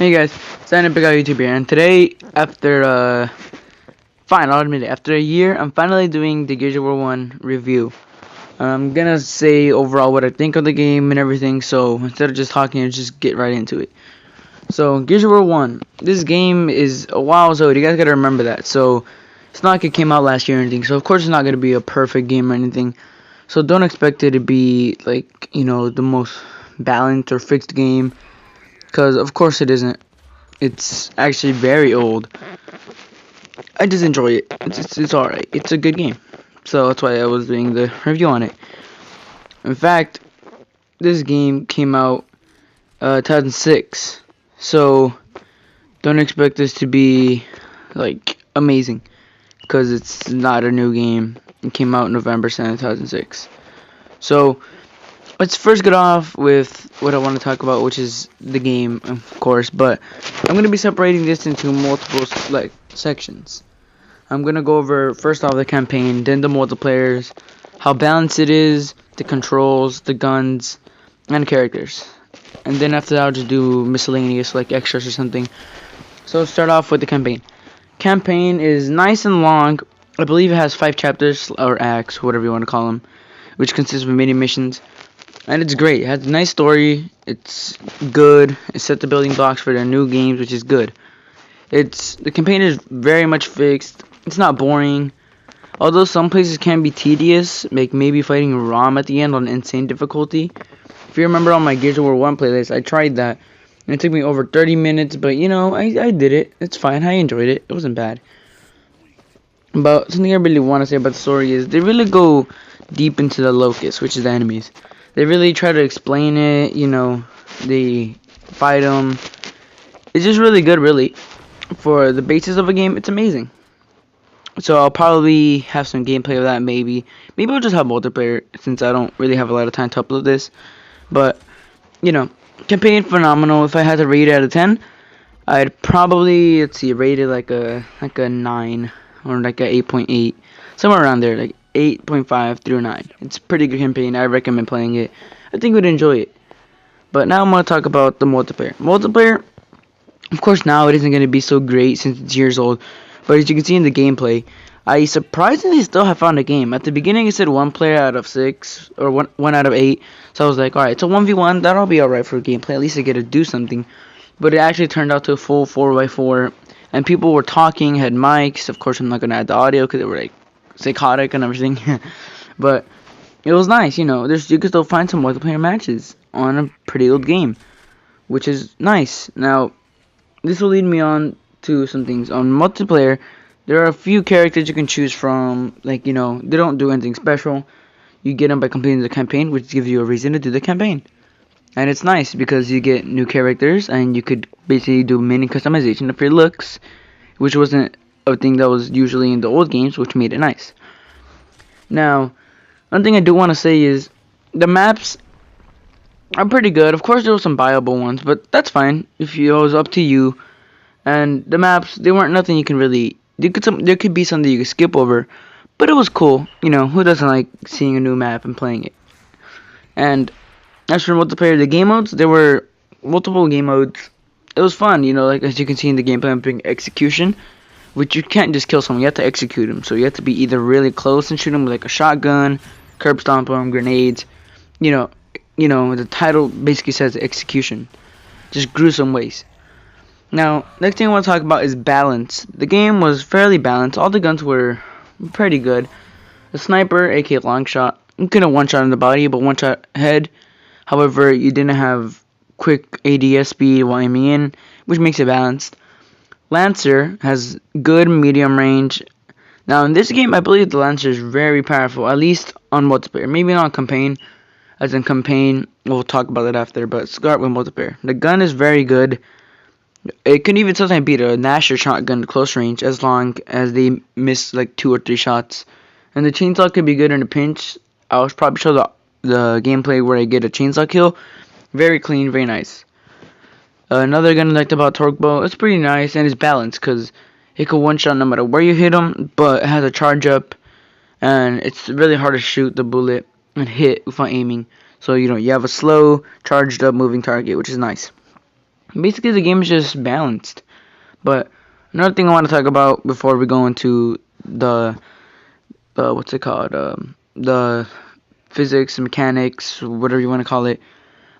Hey guys, Sign Up Big Guy YouTube here, and today, I'll admit it, after a year, I'm finally doing the Gears of War 1 review. I'm gonna say overall what I think of the game and everything, so instead of just talking, I'll just get right into it. So, Gears of War 1, this game is a while old, you guys gotta remember that, so it's not like it came out last year or anything, so of course it's not gonna be a perfect game or anything, so don't expect it to be, like, the most balanced or fixed game, because of course it isn't. It's actually very old. I just enjoy it. It's alright. It's a good game. So that's why I was doing the review on it. In fact, this game came out 2006. So don't expect this to be like amazing, because it's not a new game. It came out November 7th, 2006. So let's first get off with what I want to talk about, which is the game, of course, but I'm going to be separating this into multiple sections. I'm going to go over first off the campaign, then the multiplayers, how balanced it is, the controls, the guns, and characters. And then after that I'll just do miscellaneous, like extras or something. So let's start off with the campaign. Campaign is nice and long. I believe it has 5 chapters, or acts, whatever you want to call them, which consists of mini missions. And it's great. It has a nice story. It's good. It set the building blocks for their new games, which is good. The campaign is very much fixed. It's not boring. Although some places can be tedious, like maybe fighting Rom at the end on insane difficulty. If you remember on my Gears of War 1 playlist, I tried that. And it took me over 30 minutes, but I did it. It's fine. I enjoyed it. It wasn't bad. But something I really want to say about the story is they really go deep into the Locust, which is the enemies. They really try to explain it, they fight them. It's just really good, really. For the basis of a game, it's amazing. So I'll probably have some gameplay of that, maybe. Maybe I'll just have multiplayer, since I don't really have a lot of time to upload this. But, campaign phenomenal. If I had to rate it out of 10, I'd probably, rate it like a 9, or like a 8.8. Somewhere around there, like 8.5 through 9. It's a pretty good campaign. I recommend playing it. I think you'd enjoy it. But now I'm going to talk about the multiplayer. Multiplayer, of course, now it isn't going to be so great since it's years old. But as you can see in the gameplay, I surprisingly still have found a game. At the beginning it said 1 player out of 6, or 1 out of 8. So I was like, alright, so 1v1, that'll be alright for gameplay. At least I get to do something. But it actually turned out to a full 4x4. And people were talking, had mics. Of course, I'm not going to add the audio because they were like psychotic and everything. But it was nice, you could still find some multiplayer matches on a pretty old game, which is nice. Now, this will lead me on to some things. On multiplayer, there are a few characters you can choose from. Like, they don't do anything special. You get them by completing the campaign, which gives you a reason to do the campaign. And it's nice because you get new characters, and you could basically do mini customization of your looks, which wasn't a thing that was usually in the old games, which made it nice. Now, one thing I do want to say is the maps are pretty good. Of course, there were some viable ones, but that's fine. It was up to you. And the maps, they weren't nothing you can really. There could be something you could skip over, but it was cool. Who doesn't like seeing a new map and playing it? And as for multiplayer, the game modes, there were multiple game modes. It was fun, like as you can see in the gameplay, I'm doing execution, which you can't just kill someone, you have to execute them. So you have to be either really close and shoot them with like a shotgun, curb stomp them, grenades. The title basically says execution, just gruesome ways. Now, next thing I want to talk about is balance. The game was fairly balanced. All the guns were pretty good. The sniper, aka long shot, you couldn't one shot in the body, but one shot head. However, you didn't have quick ADS speed while aiming in, which makes it balanced. Lancer has good medium range. Now, in this game, I believe the Lancer is very powerful, at least on multiplayer. Maybe not on campaign. As in campaign, we'll talk about it after, but start with multiplayer. The gun is very good. It can even sometimes beat a Nasher shotgun at close range, as long as they miss like 2 or 3 shots. And the chainsaw could be good in a pinch. I'll probably show the gameplay where I get a chainsaw kill. Very clean, very nice. Another gun I liked about Torque Bow, it's pretty nice, and it's balanced because it can one shot no matter where you hit them, but it has a charge up, and it's really hard to shoot the bullet and hit without aiming. So you have a slow, charged up moving target, which is nice. Basically, the game is just balanced. But another thing I want to talk about before we go into the what's it called? The physics, mechanics, whatever you want to call it.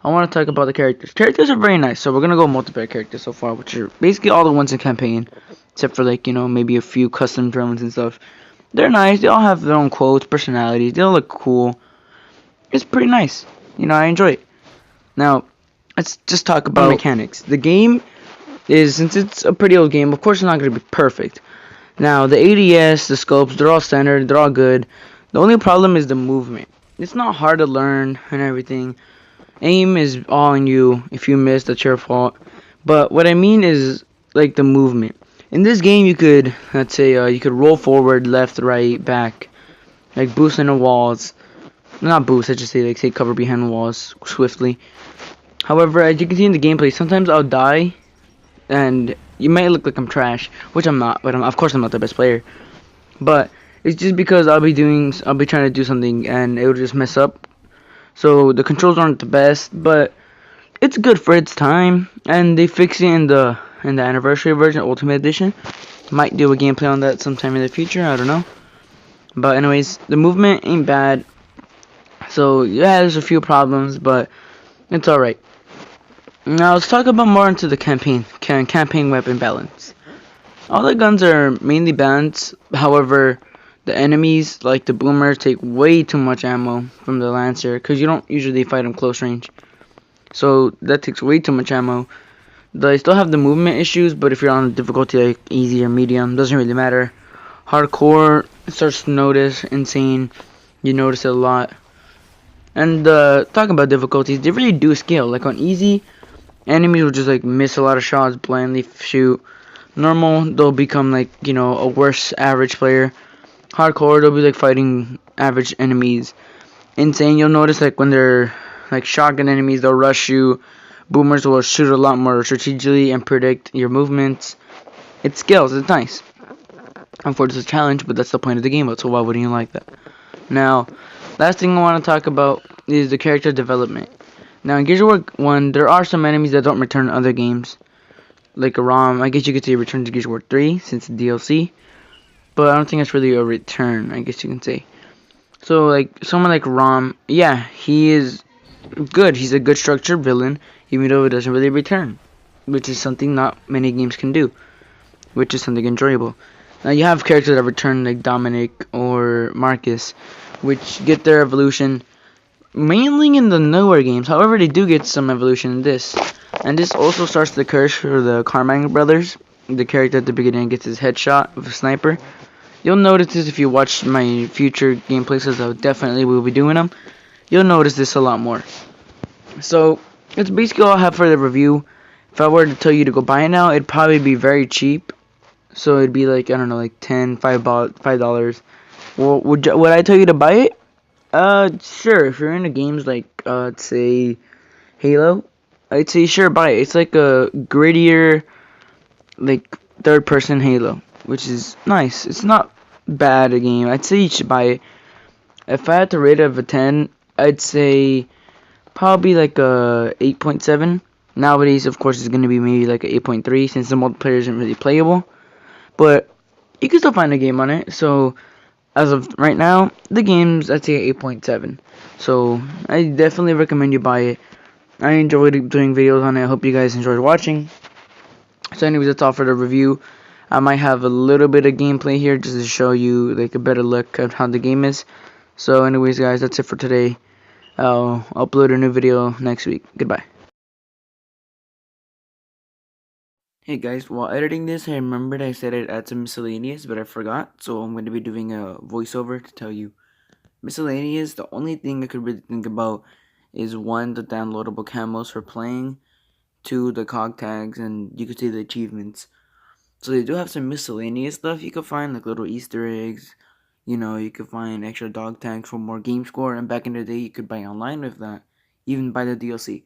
I want to talk about the characters. Characters are very nice, so we're gonna go multiplayer characters so far, which are basically all the ones in campaign, except for like maybe a few custom drones and stuff. They're nice. They all have their own quotes, personalities. They all look cool. It's pretty nice. I enjoy it. Now, let's just talk about mechanics. The game is, since it's a pretty old game, of course it's not gonna be perfect. Now, the ADS, the scopes, they're all centered. They're all good. The only problem is the movement. It's not hard to learn and everything. Aim is all on you. If you miss, that's your fault. But what I mean is like the movement. In this game, you could, let's say, you could roll forward, left, right, back, like boost into walls. Not boost, I just say like say cover behind walls swiftly. However, as you can see in the gameplay, sometimes I'll die, and you might look like I'm trash, which I'm not. But of course I'm not the best player. But it's just because I'll be trying to do something, and it will just mess up. So the controls aren't the best, but it's good for its time, and they fix it in the anniversary version, Ultimate Edition. Might do a gameplay on that sometime in the future. I don't know. But anyways, the movement ain't bad. So yeah, there's a few problems, but it's all right. Now let's talk about more into the campaign weapon balance. All the guns are mainly balanced. However, the enemies like the boomers take way too much ammo from the Lancer because you don't usually fight them close range. So that takes way too much ammo. They still have the movement issues, but if you're on difficulty like easy or medium, doesn't really matter. Hardcore starts to notice insane. You notice it a lot. And talking about difficulties, they really do scale. Like on easy, enemies will just like miss a lot of shots, blindly shoot. Normal, they'll become like a worse average player. Hardcore, they'll be like fighting average enemies. Insane, you'll notice like when they're like shotgun enemies, they'll rush you. Boomers will shoot a lot more strategically and predict your movements. It scales, it's nice. Of course, it's a challenge, but that's the point of the game, so why wouldn't you like that? Now, last thing I want to talk about is the character development. Now, in Gears of War 1, there are some enemies that don't return in other games. Like a ROM, I guess you could say return to Gears of War 3, since it's DLC. But I don't think it's really a return, I guess you can say. So, like, someone like ROM, yeah, he is good. He's a good structured villain, even though it doesn't really return. Which is something not many games can do. Which is something enjoyable. Now, you have characters that return, like Dominic or Marcus, which get their evolution mainly in the newer games. However, they do get some evolution in this. And this also starts the curse for the Carmine brothers. The character at the beginning gets his headshot with a sniper. You'll notice this if you watch my future gameplays, as I definitely will be doing them. You'll notice this a lot more. So, that's basically all I have for the review. If I were to tell you to go buy it now, it'd probably be very cheap. So it'd be like, I don't know, like $5. Well, would I tell you to buy it? Sure. If you're into games like, say, Halo, I'd say sure, buy it. It's like a grittier, like, third-person Halo, which is nice. It's not bad a game. I'd say you should buy it. If I had to rate it of a 10, I'd say probably like a 8.7. Nowadays, of course, it's going to be maybe like a 8.3 since the multiplayer isn't really playable. But you can still find a game on it. So as of right now, the game's I'd say 8.7. So I definitely recommend you buy it. I enjoyed doing videos on it. I hope you guys enjoyed watching. So anyways, that's all for the review. I might have a little bit of gameplay here just to show you like a better look at how the game is. So anyways, guys, that's it for today. I'll upload a new video next week. Goodbye. Hey guys, while editing this, I remembered I said I'd add some miscellaneous, but I forgot. So I'm going to be doing a voiceover to tell you. Miscellaneous, the only thing I could really think about is 1, the downloadable camos for playing, 2, the cog tags, and you could see the achievements. So they do have some miscellaneous stuff you could find, like little Easter eggs. You could find extra dog tags for more game score, and back in the day you could buy online with that, even buy the DLC.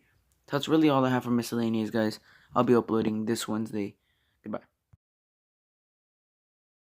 That's really all I have for miscellaneous, guys. I'll be uploading this Wednesday. Goodbye.